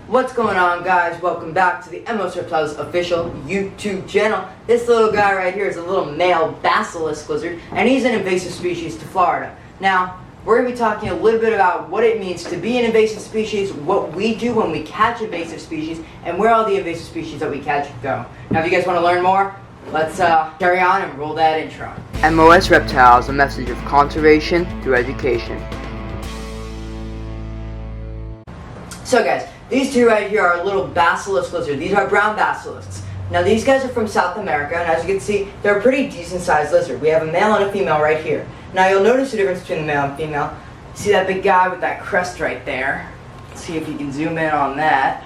What's going on, guys? Welcome back to the MOS Reptiles official YouTube channel. This little guy right here is a little male basilisk lizard, and he's an invasive species to Florida. Now, we're going to be talking a little bit about what it means to be an invasive species, what we do when we catch invasive species, and where all the invasive species that we catch go. Now, if you guys want to learn more, let's carry on and roll that intro. MOS Reptiles, a message of conservation through education. So guys, these two right here are little basilisk lizards. These are brown basilisks. Now these guys are from South America, and as you can see, they're a pretty decent sized lizard. We have a male and a female right here. Now you'll notice the difference between the male and female. See that big guy with that crest right there? Let's see if you can zoom in on that.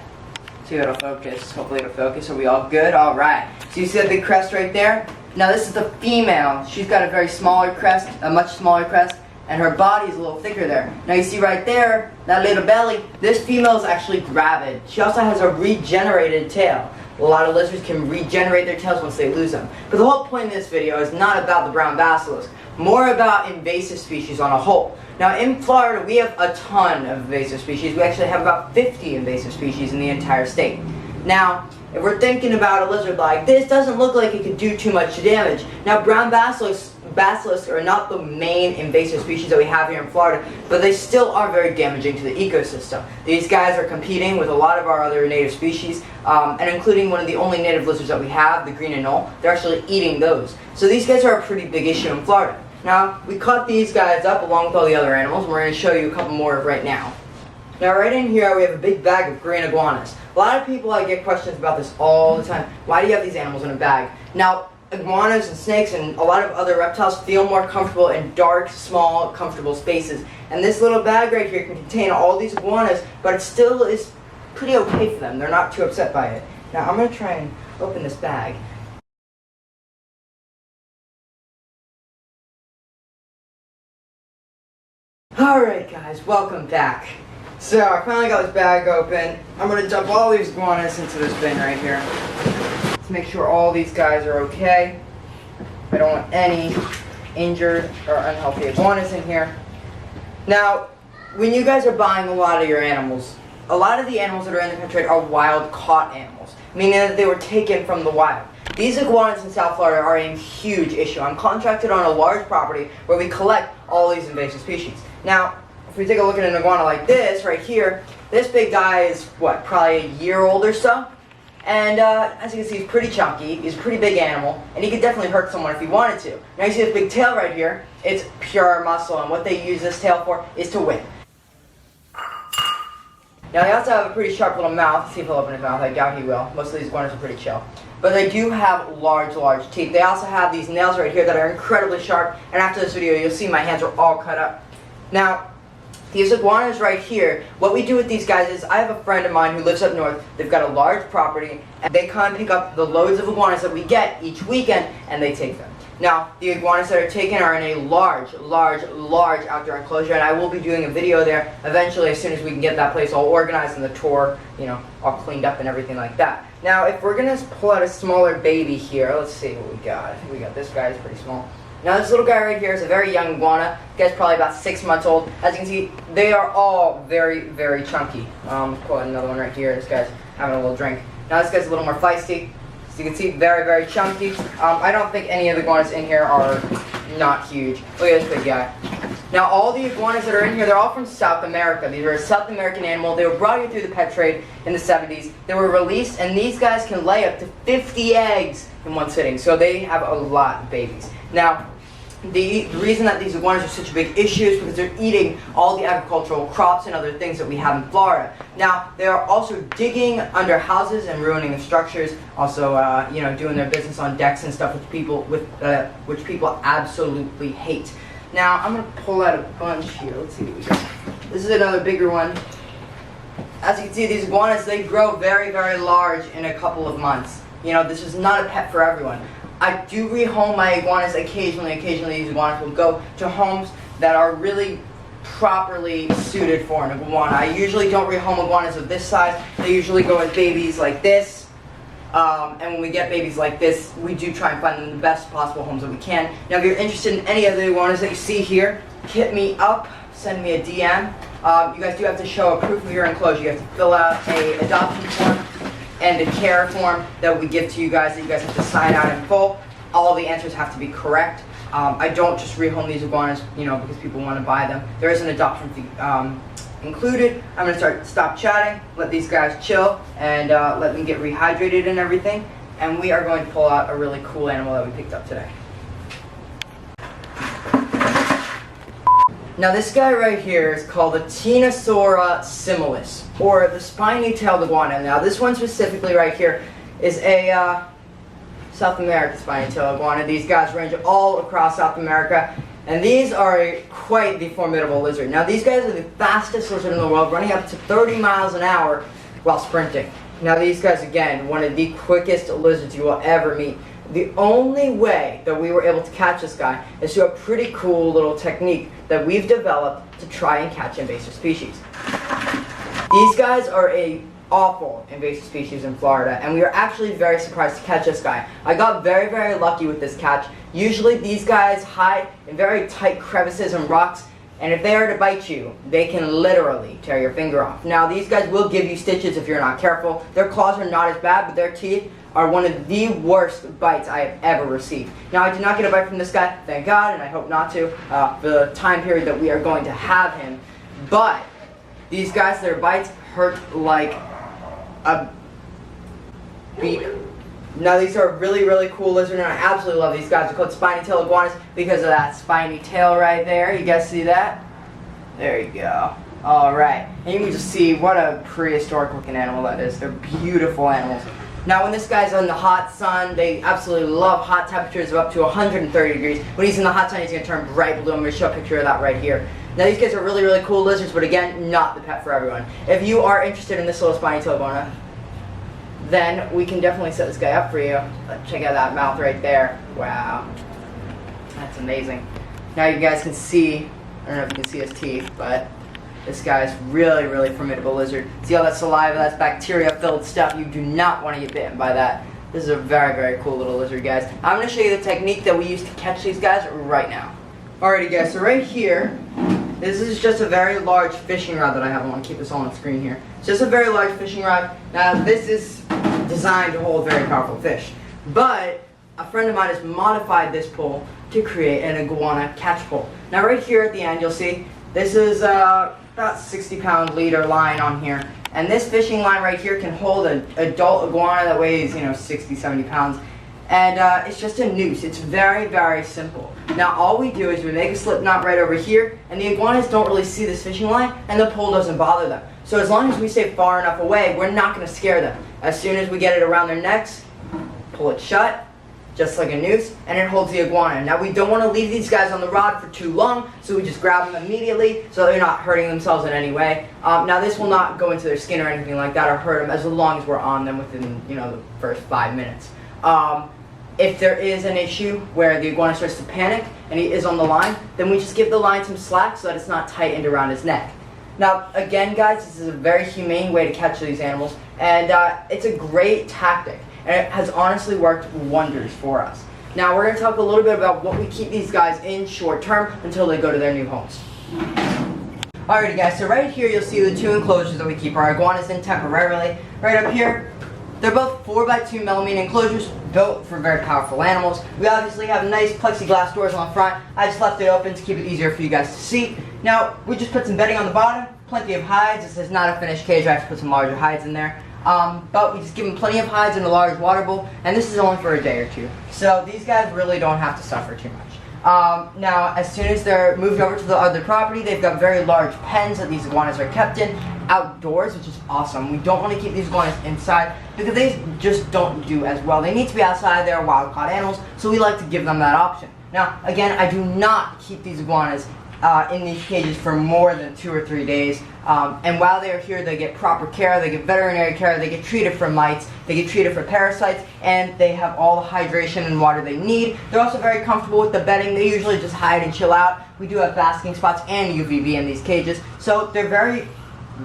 See if it'll focus. Hopefully it'll focus. Are we all good? Alright. So you see that big crest right there? Now this is the female. She's got a very smaller crest, a much smaller crest, and her body is a little thicker there. Now you see right there, that little belly, this female is actually gravid. She also has a regenerated tail. A lot of lizards can regenerate their tails once they lose them. But the whole point of this video is not about the brown basilisk, more about invasive species on a whole. Now in Florida, we have a ton of invasive species. We actually have about 50 invasive species in the entire state. Now, if we're thinking about a lizard like this, doesn't look like it could do too much damage. Now brown basilisks are not the main invasive species that we have here in Florida, but they still are very damaging to the ecosystem. These guys are competing with a lot of our other native species, and including one of the only native lizards that we have, the green anole. They're actually eating those. So these guys are a pretty big issue in Florida. Now, we caught these guys up along with all the other animals, and we're going to show you a couple more right now. Now right in here we have a big bag of green iguanas. A lot of people, I get questions about this all the time. Why do you have these animals in a bag? Now, iguanas and snakes and a lot of other reptiles feel more comfortable in dark, small, comfortable spaces. And this little bag right here can contain all these iguanas, but it still is pretty okay for them. They're not too upset by it. Now I'm going to try and open this bag. Alright guys, welcome back. So I finally got this bag open. I'm going to dump all these iguanas into this bin right here. Let's make sure all these guys are okay. I don't want any injured or unhealthy iguanas in here. Now, when you guys are buying a lot of your animals, a lot of the animals that are in the pet trade are wild caught animals, meaning that they were taken from the wild. These iguanas in South Florida are a huge issue. I'm contracted on a large property where we collect all these invasive species. Now, if we take a look at an iguana like this right here, this big guy is, what, probably a year old or so? And as you can see, he's pretty chunky, he's a pretty big animal, and he could definitely hurt someone if he wanted to. Now you see this big tail right here, it's pure muscle, and what they use this tail for is to whip. Now they also have a pretty sharp little mouth. Let's see if he'll open his mouth. I doubt he will. Most of these iguanas are pretty chill. But they do have large teeth. They also have these nails right here that are incredibly sharp, and after this video you'll see my hands are all cut up. Now, these iguanas right here, what we do with these guys is, I have a friend of mine who lives up north. They've got a large property, and they come and pick up the loads of iguanas that we get each weekend, and they take them. Now, the iguanas that are taken are in a large outdoor enclosure, and I will be doing a video there eventually as soon as we can get that place all organized and the tour, you know, all cleaned up and everything like that. Now, if we're going to pull out a smaller baby here, let's see what we got. I think we got this guy, he's pretty small. Now this little guy right here is a very young iguana. This guy's probably about 6 months old. As you can see, they are all very chunky. Pull out another one right here. This guy's having a little drink. Now this guy's a little more feisty. As you can see, very chunky. I don't think any of the iguanas in here are not huge. Look at this big guy. Now all the iguanas that are in here, they're all from South America. These are a South American animal. They were brought here through the pet trade in the 70s. They were released, and these guys can lay up to 50 eggs in one sitting. So they have a lot of babies. Now, the reason that these iguanas are such a big issue is because they're eating all the agricultural crops and other things that we have in Florida. Now, they are also digging under houses and ruining the structures, also, you know, doing their business on decks and stuff which people absolutely hate. Now, I'm going to pull out a bunch here. Let's see what we got. This is another bigger one. As you can see, these iguanas, they grow very large in a couple of months. You know, this is not a pet for everyone. I do rehome my iguanas occasionally. Occasionally these iguanas will go to homes that are really properly suited for an iguana. I usually don't rehome iguanas of this size. They usually go with babies like this. And when we get babies like this, we do try and find them the best possible homes that we can. Now if you're interested in any of the iguanas that you see here, hit me up, send me a DM. You guys do have to show a proof of your enclosure. You have to fill out a adoption form and a care form that we give to you guys that you guys have to sign out in full. All the answers have to be correct. I don't just rehome these iguanas, because people want to buy them. There is an adoption fee included. I'm going to stop chatting, let these guys chill, and let them get rehydrated and everything. And we are going to pull out a really cool animal that we picked up today. Now this guy right here is called the Tenosaura similis, or the spiny-tailed iguana. Now this one specifically right here is a South American spiny-tailed iguana. These guys range all across South America, and these are quite the formidable lizard. Now these guys are the fastest lizard in the world, running up to 30 miles an hour while sprinting. Now these guys, again, one of the quickest lizards you will ever meet. The only way that we were able to catch this guy is through a pretty cool little technique that we've developed to try and catch invasive species. These guys are a awful invasive species in Florida, and we were actually very surprised to catch this guy. I got very, very lucky with this catch. Usually these guys hide in very tight crevices and rocks, and if they are to bite you, they can literally tear your finger off. Now these guys will give you stitches if you're not careful. Their claws are not as bad, but their teeth are one of the worst bites I have ever received. Now I did not get a bite from this guy, thank God, and I hope not to, for the time period that we are going to have him. But these guys, their bites hurt like a beak. Now these are really, really cool lizards, and I absolutely love these guys. They're called spiny-tailed iguanas because of that spiny tail right there. You guys see that? There you go. Alright, and you can just see what a prehistoric looking animal that is. They're beautiful animals. Now when this guy's in the hot sun, they absolutely love hot temperatures of up to 130 degrees. When he's in the hot sun, he's going to turn bright blue. I'm going to show a picture of that right here. Now these guys are really, really cool lizards, but again, not the pet for everyone. If you are interested in this little spiny-tailed iguana, then we can definitely set this guy up for you. Check out that mouth right there. Wow. That's amazing. Now you guys can see, I don't know if you can see his teeth, but this guy's really, really formidable lizard. See all that saliva, that's bacteria-filled stuff. You do not want to get bitten by that. This is a very, very cool little lizard, guys. I'm going to show you the technique that we use to catch these guys right now. Alrighty guys, so right here, this is just a very large fishing rod that I have. I want to keep this all on screen here. It's just a very large fishing rod. Now this is designed to hold very powerful fish. But a friend of mine has modified this pole to create an iguana catch pole. Now right here at the end you'll see this is about 60-pound leader line on here. And this fishing line right here can hold an adult iguana that weighs 60, 70 pounds. And it's just a noose. It's very, very simple. Now all we do is we make a slip knot right over here, and the iguanas don't really see this fishing line, and the pole doesn't bother them. So as long as we stay far enough away, we're not going to scare them. As soon as we get it around their necks, pull it shut, just like a noose, and it holds the iguana. Now we don't want to leave these guys on the rod for too long, so we just grab them immediately so they're not hurting themselves in any way. Now this will not go into their skin or anything like that or hurt them as long as we're on them within the first 5 minutes. If there is an issue where the iguana starts to panic and he is on the line, then we just give the line some slack so that it's not tightened around his neck. Now, again, guys, this is a very humane way to catch these animals, and it's a great tactic, and it has honestly worked wonders for us. Now, we're going to talk a little bit about what we keep these guys in short term until they go to their new homes. Alrighty, guys, so right here you'll see the two enclosures that we keep our iguanas in temporarily. Right up here, they're both 4x2 millimeter enclosures built for very powerful animals. We obviously have nice plexiglass doors on the front. I just left it open to keep it easier for you guys to see. Now, we just put some bedding on the bottom, plenty of hides. This is not a finished cage, I have to put some larger hides in there. But we just give them plenty of hides in a large water bowl, and this is only for a day or two. So these guys really don't have to suffer too much. Now, as soon as they're moved over to the other property, they've got very large pens that these iguanas are kept in outdoors, which is awesome. We don't want to keep these iguanas inside because they just don't do as well. They need to be outside. They're wild-caught animals, so we like to give them that option. Now, again, I do not keep these iguanas in these cages for more than 2 or 3 days. And while they're here, they get proper care, they get veterinary care, they get treated for mites, they get treated for parasites, and they have all the hydration and water they need. They're also very comfortable with the bedding. They usually just hide and chill out. We do have basking spots and UVV in these cages, so they're very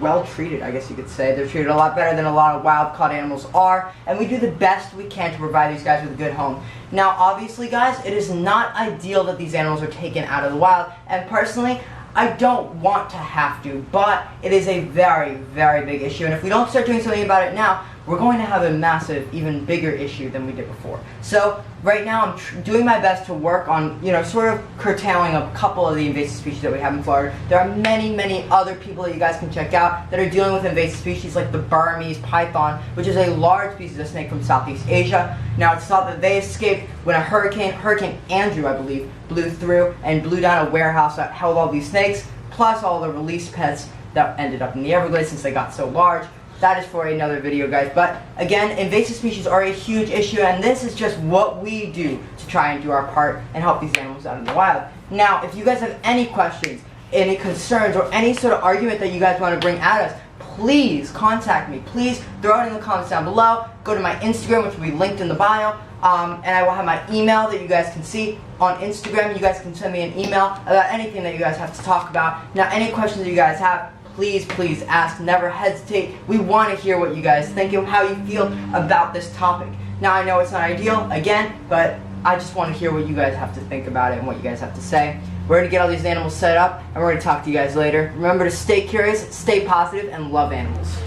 well treated, I guess you could say. They're treated a lot better than a lot of wild-caught animals are, and we do the best we can to provide these guys with a good home. Now, obviously, guys, it is not ideal that these animals are taken out of the wild, and personally, I don't want to have to, but it is a very, very big issue. And if we don't start doing something about it now, we're going to have a massive, even bigger issue than we did before. So right now I'm doing my best to work on, sort of curtailing a couple of the invasive species that we have in Florida. There are many, many other people that you guys can check out that are dealing with invasive species like the Burmese python, which is a large species of snake from Southeast Asia. Now it's thought that they escaped when a Hurricane Andrew, I believe, blew through and blew down a warehouse that held all these snakes, plus all the released pets that ended up in the Everglades since they got so large. That is for another video, guys. But again, invasive species are a huge issue, and this is just what we do to try and do our part and help these animals out in the wild. Now, if you guys have any questions, any concerns, or any sort of argument that you guys want to bring at us, please contact me. Please throw it in the comments down below. Go to my Instagram, which will be linked in the bio, and I will have my email that you guys can see on Instagram. You guys can send me an email about anything that you guys have to talk about. Now, any questions that you guys have, please ask. Never hesitate. We want to hear what you guys think and how you feel about this topic. Now, I know it's not ideal, again, but I just want to hear what you guys have to think about it and what you guys have to say. We're going to get all these animals set up, and we're going to talk to you guys later. Remember to stay curious, stay positive, and love animals.